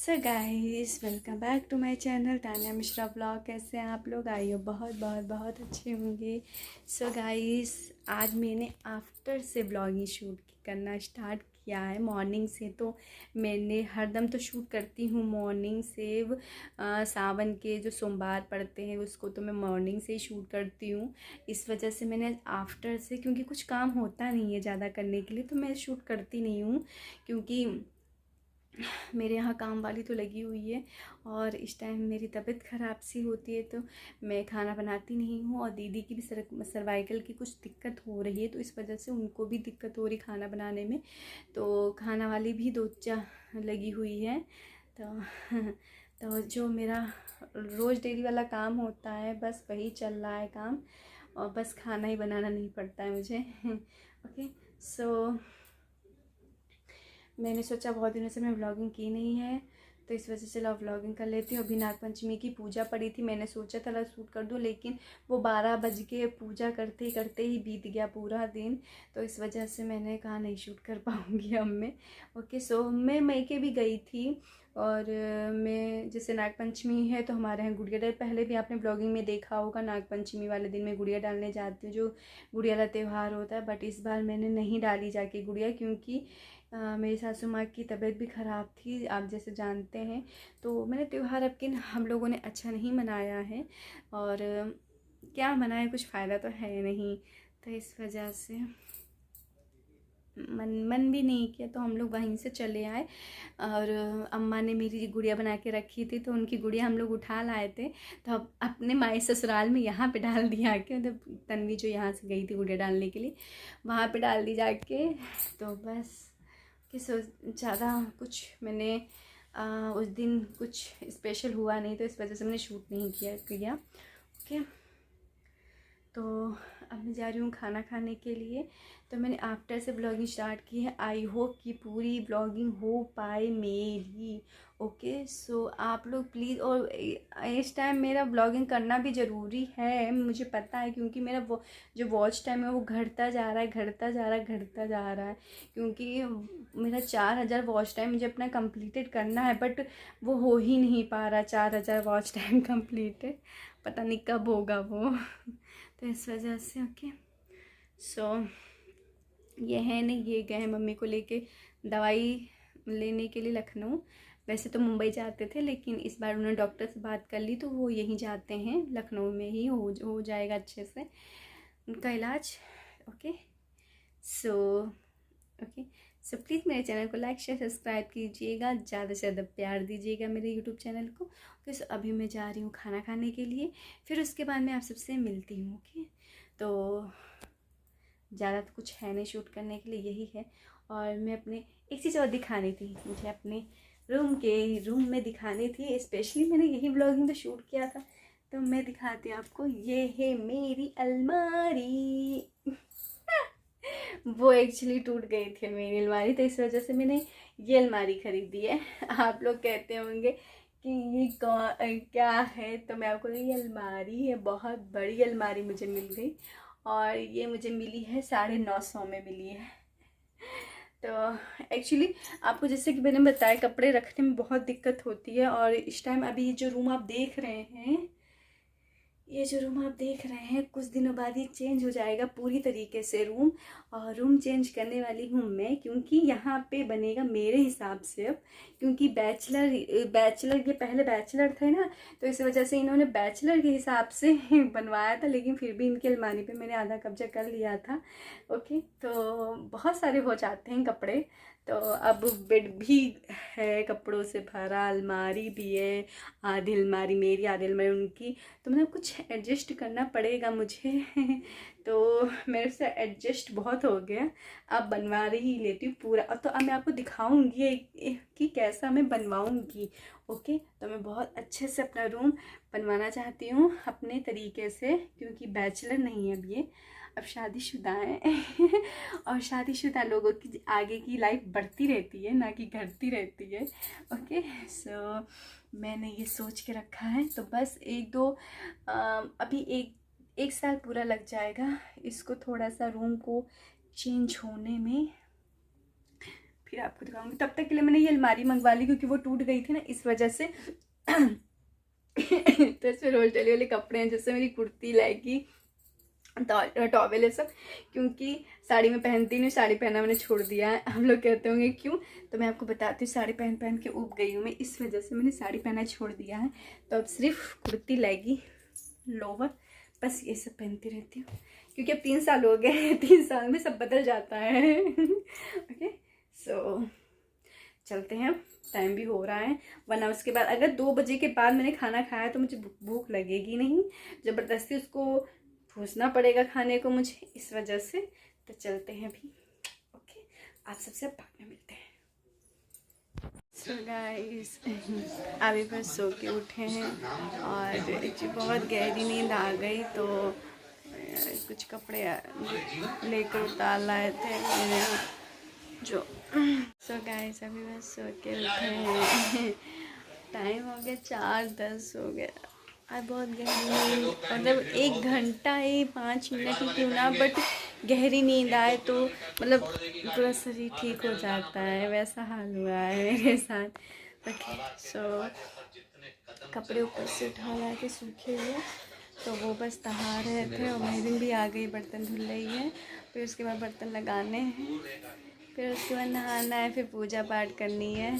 So guys, welcome back to my channel Tanya Mishra blog. कैसे हैं आप लोग? आई हो बहुत बहुत बहुत अच्छे होंगे। सो गाइस, आज मैंने आफ्टर से ब्लॉगिंग शूट करना स्टार्ट किया है। मॉर्निंग से तो मैंने हरदम तो शूट करती हूँ मॉर्निंग से। सावन के जो सोमवार पड़ते हैं उसको तो मैं मॉर्निंग से ही शूट करती हूँ। इस वजह से मैंने आफ्टर से, क्योंकि कुछ काम होता नहीं है ज़्यादा करने के लिए, तो मैं शूट करती नहीं हूँ। क्योंकि मेरे यहाँ काम वाली तो लगी हुई है और इस टाइम मेरी तबीयत ख़राब सी होती है तो मैं खाना बनाती नहीं हूँ। और दीदी की भी सर्वाइकल की कुछ दिक्कत हो रही है तो इस वजह से उनको भी दिक्कत हो रही खाना बनाने में। तो खाना वाली भी दो चार लगी हुई है। तो तो जो मेरा रोज़ डेली वाला काम होता है बस वही चल रहा है काम। और बस खाना ही बनाना नहीं पड़ता है मुझे। ओके, सो मैंने सोचा बहुत दिनों से मैं व्लॉगिंग की नहीं है तो इस वजह से चलो व्लॉगिंग कर लेती हूँ। अभी नागपंचमी की पूजा पड़ी थी, मैंने सोचा था शूट कर दूँ, लेकिन वो 12 बज के पूजा करते ही बीत गया पूरा दिन। तो इस वजह से मैंने कहा नहीं शूट कर पाऊँगी अब मैं। ओके, सो मैं मैके भी गई थी। और मैं जैसे नागपंचमी है तो हमारे यहाँ गुड़िया डाल, पहले भी आपने ब्लॉगिंग में देखा होगा, नागपंचमी वाले दिन मैं गुड़िया डालने जाती हूँ, जो गुड़िया का त्यौहार होता है। बट इस बार मैंने नहीं डाली जाके गुड़िया, क्योंकि मेरी सासू माँ की तबीयत भी ख़राब थी, आप जैसे जानते हैं। तो मैंने त्यौहार अब के हम लोगों ने अच्छा नहीं मनाया है। और क्या मनाए, कुछ फ़ायदा तो है नहीं। तो इस वजह से मन भी नहीं किया तो हम लोग वहीं से चले आए। और अम्मा ने मेरी गुड़िया बना के रखी थी तो उनकी गुड़िया हम लोग उठा लाए थे। तो अब अपने माई ससुराल में यहाँ पे डाल दिया के, मतलब तन्वी जो यहाँ से गई थी गुड़िया डालने के लिए वहाँ पे डाल दी जाके। तो बस कि ज़्यादा कुछ मैंने उस दिन कुछ स्पेशल हुआ नहीं तो इस वजह से मैंने शूट नहीं किया। ओके, तो अब मैं जा रही हूँ खाना खाने के लिए। तो मैंने आफ्टर से ब्लॉगिंग स्टार्ट की है। आई होप कि पूरी ब्लॉगिंग हो पाए मेरी। ओके, सो आप लोग प्लीज़, और इस टाइम मेरा ब्लॉगिंग करना भी ज़रूरी है, मुझे पता है, क्योंकि मेरा वो जो वॉच टाइम है वो घटता जा रहा है, घटता जा रहा है, घटता जा रहा है। क्योंकि मेरा 4000 वॉच टाइम मुझे अपना कंप्लीटेड करना है, बट वो हो ही नहीं पा रहा 4000 वॉच टाइम कंप्लीटेड। पता नहीं कब होगा वो। तो इस वजह से ओके, सो ये है नहीं, ये गए हैं मम्मी को लेके दवाई लेने के लिए लखनऊ। वैसे तो मुंबई जाते थे लेकिन इस बार उन्होंने डॉक्टर से बात कर ली तो वो यहीं जाते हैं, लखनऊ में ही हो जाएगा अच्छे से उनका इलाज। Okay, so okay, so please मेरे चैनल को लाइक शेयर सब्सक्राइब कीजिएगा, ज़्यादा से ज़्यादा प्यार दीजिएगा मेरे यूट्यूब चैनल को। ओके, सो अभी मैं जा रही हूँ खाना खाने के लिए, फिर उसके बाद मैं आप सबसे मिलती हूँ। ओके, तो ज़्यादा तो कुछ है नहीं शूट करने के लिए, यही है। और मैं अपने एक चीज़ और दिखानी थी, मुझे अपने रूम में दिखानी थी। स्पेशली मैंने यही ब्लॉगिंग तो शूट किया था तो मैं दिखाती हूँ आपको। ये है मेरी अलमारी। वो एक्चुअली टूट गई थी मेरी अलमारी, तो इस वजह से मैंने ये अलमारी ख़रीदी है। आप लोग कहते होंगे कि ये क्या है, तो मैं आपको, ये अलमारी है, बहुत बड़ी अलमारी मुझे मिल गई। और ये मुझे मिली है 950 में मिली है। तो एक्चुअली आपको जैसे कि मैंने बताया, कपड़े रखने में बहुत दिक्कत होती है। और इस टाइम अभी जो रूम आप देख रहे हैं, ये जो रूम आप देख रहे हैं, कुछ दिनों बाद ये चेंज हो जाएगा पूरी तरीके से रूम। और रूम चेंज करने वाली हूँ मैं, क्योंकि यहाँ पे बनेगा मेरे हिसाब से अब, क्योंकि बैचलर ये पहले बैचलर थे ना, तो इस वजह से इन्होंने बैचलर के हिसाब से बनवाया था। लेकिन फिर भी इनकी अलमारी पे मैंने आधा कब्जा कर लिया था। ओके, तो बहुत सारे हो जाते हैं कपड़े। तो अब बेड भी है कपड़ों से भरा, अलमारी भी है, आधी अलमारी मेरी, आधी अलमारी उनकी। तो मतलब कुछ एडजस्ट करना पड़ेगा मुझे। तो मेरे से एडजस्ट बहुत हो गया, अब बनवा ही लेती हूँ पूरा। तो अब मैं आपको दिखाऊंगी कि कैसा मैं बनवाऊंगी। ओके, तो मैं बहुत अच्छे से अपना रूम बनवाना चाहती हूँ अपने तरीके से, क्योंकि बैचलर नहीं है अब ये, अब शादीशुदा हैं। और शादीशुदा लोगों की आगे की लाइफ बढ़ती रहती है, ना कि घटती रहती है। ओके, सो मैंने ये सोच के रखा है। तो बस अभी एक साल पूरा लग जाएगा इसको थोड़ा सा रूम को चेंज होने में। फिर आपको दिखाऊंगी। तब तक के लिए मैंने ये अलमारी मंगवा ली क्योंकि वो टूट गई थी ना, इस वजह से। तो इसमें रोज डेली वाले कपड़े हैं, जैसे मेरी कुर्ती, लहंगी, टॉवेल है सब, क्योंकि साड़ी में पहनती नहीं, साड़ी पहनना मैंने छोड़ दिया है। हम लोग कहते होंगे क्यों, तो मैं आपको बताती हूँ, साड़ी पहन पहन के ऊब गई हूँ मैं, इस वजह से मैंने साड़ी पहनना छोड़ दिया है। तो अब सिर्फ कुर्ती, लहंगी, लोवर, बस ये सब पहनती रहती हूँ, क्योंकि अब 3 साल हो गए हैं, 3 साल में सब बदल जाता है। ओके, सो चलते हैं, टाइम भी हो रहा है, वरना उसके बाद अगर 2 बजे के बाद मैंने खाना खाया तो मुझे भूख लगेगी नहीं, ज़बरदस्ती उसको ठूसना पड़ेगा खाने को मुझे, इस वजह से। तो चलते हैं अभी। ओके, आप सबसे अब बाद में मिलते हैं। सो गाइस, अभी बस सो के उठे हैं और एक्चुअली बहुत गहरी नींद आ गई, तो कुछ कपड़े लेकर उतार लाए थे मेरे जो। सो गाइस, अभी बस सो के उठे हैं। टाइम हो गया 4:10 हो गया। आज बहुत गहरी नींद, मतलब 1 घंटा ही, 5 मिनट ही क्यों ना, बट गहरी नींद आए तो मतलब पूरा शरीर ठीक हो जाता है, वैसा हाल हुआ है मेरे साथ। ओके, सो कपड़े ऊपर से उठा ला के सूखे हुए, तो वो बस तहा रहे थे, और महरीन भी आ गई, बर्तन धुल रही है। फिर उसके बाद बर्तन लगाने हैं, फिर उसके बाद नहाना है, फिर पूजा पाठ करनी है।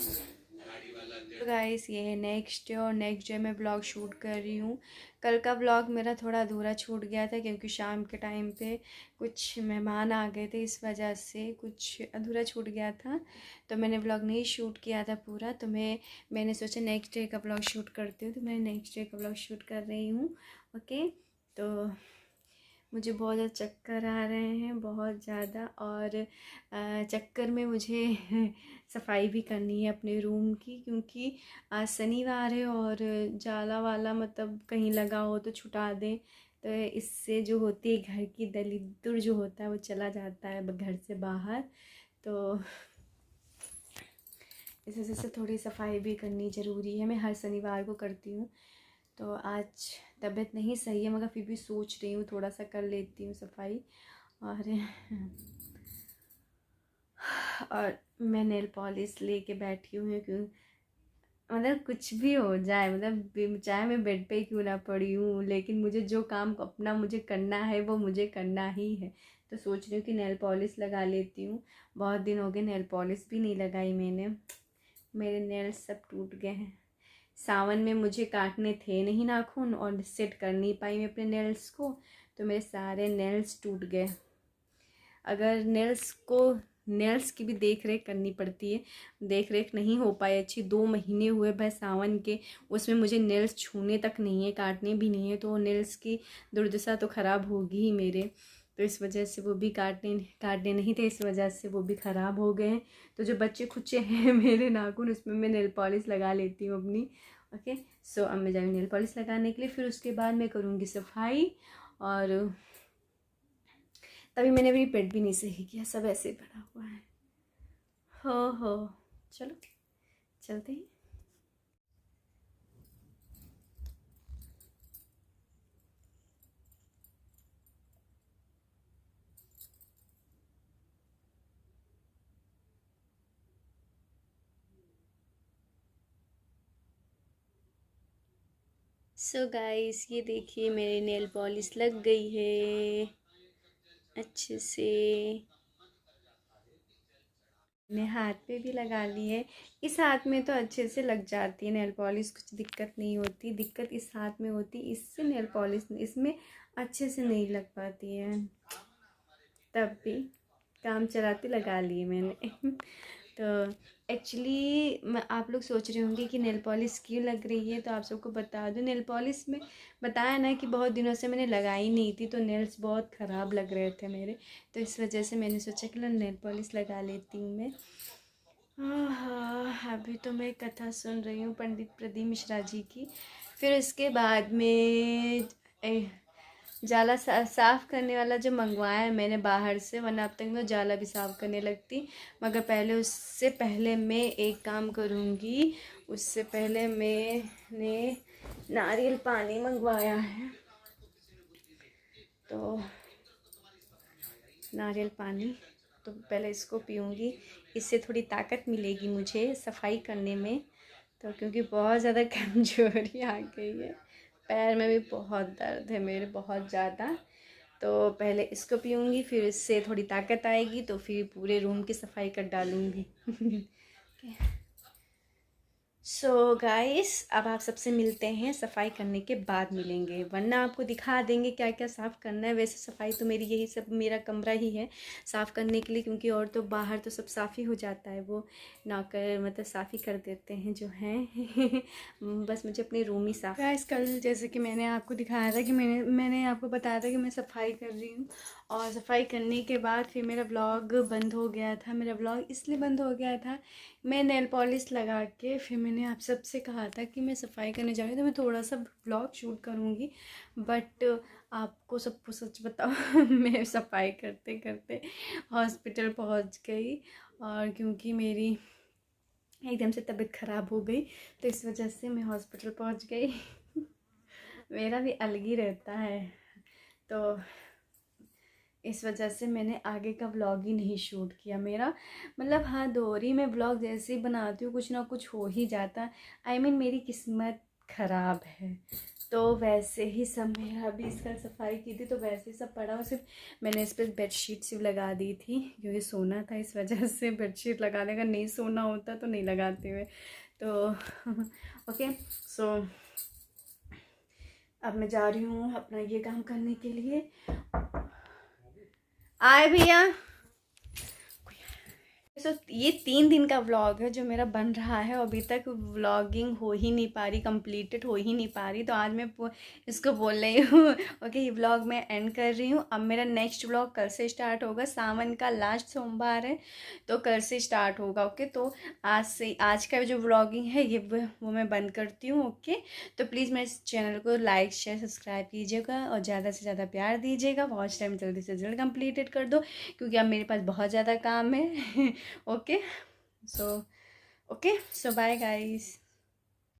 तो गाइस, ये है नेक्स्ट डे, और नेक्स्ट डे मैं ब्लॉग शूट कर रही हूँ। कल का ब्लॉग मेरा थोड़ा अधूरा छूट गया था, क्योंकि शाम के टाइम पे कुछ मेहमान आ गए थे, इस वजह से कुछ अधूरा छूट गया था, तो मैंने ब्लॉग नहीं शूट किया था पूरा। तो मैंने सोचा नेक्स्ट डे का ब्लॉग शूट करती हूँ, तो मैं नेक्स्ट डे का ब्लॉग शूट कर रही हूँ। ओके, तो मुझे बहुत ज़्यादा चक्कर आ रहे हैं, बहुत ज़्यादा, और चक्कर में मुझे सफाई भी करनी है अपने रूम की, क्योंकि आज शनिवार है, और जाला वाला मतलब कहीं लगा हो तो छुटा दें, तो इससे जो होती है घर की दलिद्दुर जो होता है वो चला जाता है घर से बाहर। तो इस वजह से थोड़ी सफाई भी करनी ज़रूरी है, मैं हर शनिवार को करती हूँ। तो आज तबीयत नहीं सही है, मगर फिर भी सोच रही हूँ थोड़ा सा कर लेती हूँ सफाई। और मैं नेल पॉलिश लेके बैठी हुई हूँ, क्यों मतलब कुछ भी हो जाए, मतलब चाहे मैं बेड पे ही क्यों ना पड़ी हूँ, लेकिन मुझे जो काम अपना मुझे करना है वो मुझे करना ही है। तो सोच रही हूँ कि नेल पॉलिश लगा लेती हूँ। बहुत दिन हो गए नेल पॉलिश भी नहीं लगाई मैंने, मेरे नेल्स सब टूट गए हैं। सावन में मुझे काटने थे नहीं नाखून, और सेट कर नहीं पाई मैं अपने नेल्स को, तो मेरे सारे नेल्स टूट गए। अगर नेल्स की भी देख रेख करनी पड़ती है, देख रेख नहीं हो पाई अच्छी। 2 महीने हुए भाई सावन के, उसमें मुझे नेल्स छूने तक नहीं है, काटने भी नहीं है, तो नेल्स की दुर्दशा तो ख़राब होगी ही मेरे। तो इस वजह से वो भी काटने नहीं थे, इस वजह से वो भी ख़राब हो गए हैं। तो जो बच्चे खुचे हैं मेरे नाखून, उसमें मैं नेल पॉलिश लगा लेती हूँ अपनी। ओके, सो अब मैं जाऊँगी नेल पॉलिश लगाने के लिए, फिर उसके बाद मैं करूँगी सफाई। और तभी मैंने अभी पेट भी नहीं सही किया, सब ऐसे ही पड़ा हुआ है। हो चलो चलते हैं। सो गाइस, ये देखिए मेरी नेल पॉलिश लग गई है अच्छे से। मैंने हाथ पे भी लगा ली है, इस हाथ में तो अच्छे से लग जाती है नेल पॉलिश, कुछ दिक्कत नहीं होती। दिक्कत इस हाथ में होती, इससे नेल पॉलिश इसमें अच्छे से नहीं लग पाती है। तब भी काम चलाते लगा लिए मैंने। तो एक्चुअली आप लोग सोच रहे होंगे कि नेल पॉलिश क्यों लग रही है, तो आप सबको बता दूं, नेल पॉलिश में बताया ना कि बहुत दिनों से मैंने लगाई नहीं थी, तो नेल्स बहुत ख़राब लग रहे थे मेरे, तो इस वजह से मैंने सोचा कि नेल पॉलिश लगा लेती हूँ मैं। हाँ, अभी तो मैं कथा सुन रही हूँ पंडित प्रदीप मिश्रा जी की। फिर उसके बाद में जाला साफ़ करने वाला जो मंगवाया है मैंने बाहर से, वरना अब तक मैं जाला भी साफ़ करने लगती, मगर पहले उससे पहले मैं एक काम करूँगी। उससे पहले मैंने नारियल पानी मंगवाया है, तो नारियल पानी तो पहले इसको पीऊँगी, इससे थोड़ी ताकत मिलेगी मुझे सफाई करने में। तो क्योंकि बहुत ज़्यादा कमज़ोरी आ गई है, पैर में भी बहुत दर्द है मेरे, बहुत ज़्यादा। तो पहले इसको पीऊँगी, फिर इससे थोड़ी ताकत आएगी तो फिर पूरे रूम की सफाई कर डालूँगी। सो गाइस, अब आप सबसे मिलते हैं, सफाई करने के बाद मिलेंगे, वरना आपको दिखा देंगे क्या क्या साफ़ करना है। वैसे सफाई तो मेरी यही सब, मेरा कमरा ही है साफ़ करने के लिए, क्योंकि और तो बाहर तो सब साफ़ ही हो जाता है, वो नौकर मतलब साफ़ ही कर देते हैं जो हैं। बस मुझे अपने रूम ही साफ़। गाइस, कल जैसे कि मैंने आपको दिखाया था कि मैंने आपको बताया था कि मैं सफाई कर रही हूँ, और सफाई करने के बाद फिर मेरा व्लॉग बंद हो गया था। मेरा व्लॉग इसलिए बंद हो गया था, मैं नेल पॉलिश लगा के फिर मैंने आप सबसे कहा था कि मैं सफाई करने जा रही हूँ तो मैं थोड़ा सा व्लॉग शूट करूँगी, बट आपको सबको सच बताओ मैं सफाई करते करते हॉस्पिटल पहुँच गई, और क्योंकि मेरी एकदम से तबीयत ख़राब हो गई तो इस वजह से मैं हॉस्पिटल पहुँच गई। मेरा भी अलग ही रहता है, तो इस वजह से मैंने आगे का व्लॉग ही नहीं शूट किया। मेरा मतलब हाँ, दोहरी में व्लॉग जैसे ही बनाती हूँ कुछ ना कुछ हो ही जाता। I mean, मेरी किस्मत ख़राब है। तो वैसे ही सब, मेरा भी इसका सफाई की थी तो वैसे ही सब पड़ा, और सिर्फ मैंने इस पर बेडशीट सिर्फ लगा दी थी क्योंकि सोना था, इस वजह से बेडशीट लगा देगा, नहीं सोना होता तो नहीं लगाते हुए। तो ओके, सो अब मैं जा रही हूँ अपना ये काम करने के लिए। आए भैया। तो ये 3 दिन का व्लॉग है जो मेरा बन रहा है, अभी तक व्लॉगिंग हो ही नहीं पा रही, कंप्लीटेड हो ही नहीं पा रही। तो आज मैं इसको बोल रही हूँ ओके, ये व्लॉग मैं एंड कर रही हूँ। अब मेरा नेक्स्ट व्लॉग कल से स्टार्ट होगा, सावन का लास्ट सोमवार है तो कल से स्टार्ट होगा। ओके, तो आज का जो व्लॉगिंग है ये वो मैं बंद करती हूँ। ओके, तो प्लीज़ मेरे चैनल को लाइक शेयर सब्सक्राइब कीजिएगा और ज़्यादा से ज़्यादा प्यार दीजिएगा। वॉच टाइम जल्दी से जल्द कंप्लीटेड कर दो क्योंकि अब मेरे पास बहुत ज़्यादा काम है। okay, so bye guys।